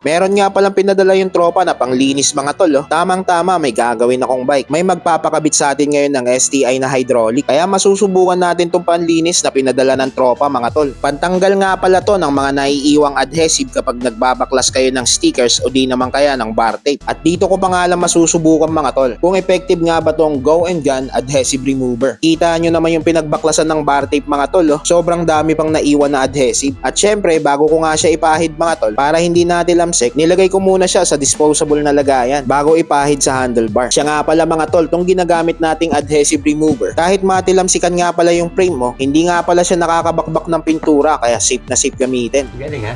Meron nga palang pinadala yung tropa na panglinis mga tol. Oh. Tamang-tama, may gagawin akong bike. May magpapakabit sa atin ngayon ng STI na hydraulic. Kaya masusubukan natin tong panlinis na pinadala ng tropa mga tol. Pantanggal nga pala to ng mga naiiwang adhesive kapag nagbabaklas kayo ng stickers o di naman kaya ng bar tape. At dito ko pa nga lang masusubukan mga tol kung effective nga ba tong Go and Gun adhesive remover. Kita nyo naman yung pinagbaklasan ng bar tape mga tol. Oh. Sobrang dami pang naiwan na adhesive. At syempre, bago ko nga siya ipahid mga tol, para hindi natin nilagay ko muna siya sa disposable na lagayan bago ipahid sa handlebar. Siya nga pala mga tol, tong ginagamit nating adhesive remover. Kahit matilamsikan nga pala yung frame mo, hindi nga pala siya nakakabakbak ng pintura kaya safe na safe gamitin. Galing ha?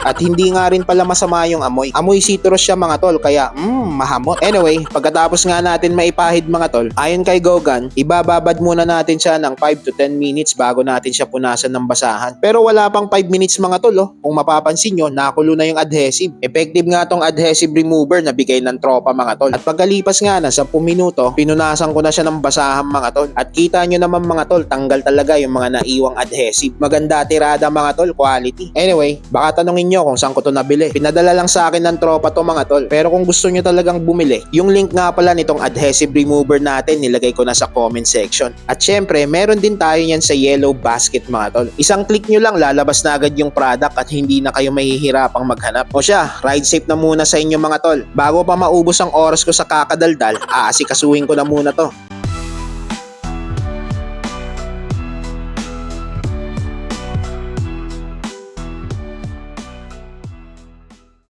At hindi nga rin pala masama yung amoy. Amoy citrus siya mga tol, kaya mahamot. Anyway, pagkatapos nga natin maipahid mga tol, ayon kay Gogan, ibababad muna natin siya ng 5 to 10 minutes bago natin siya punasan ng basahan. Pero wala pang 5 minutes mga tol, oh. Kung mapapansin nyo, nakulo na yung adhesive. Effective nga tong adhesive remover na bigay ng tropa mga tol. At pagkalipas nga na 10 minuto, pinunasan ko na siya ng basahan mga tol. At kita nyo naman mga tol, tanggal talaga yung mga naiwang adhesive. Maganda tirada mga tol, quality. Anyway, baka tanongin nyo kung saan ko to nabili. Pinadala lang sa akin ng tropa to mga tol. Pero kung gusto nyo talagang bumili, yung link nga pala nitong adhesive remover natin, nilagay ko na sa comment section. At syempre, meron din tayo yan sa yellow basket mga tol. Isang click nyo lang, lalabas na agad yung product at hindi na kayo mahihirapang maghanap. O siya, ride safe na muna sa inyo mga tol. Bago pa maubos ang oras ko sa kakadaldal, aasikasuhin ko na muna to.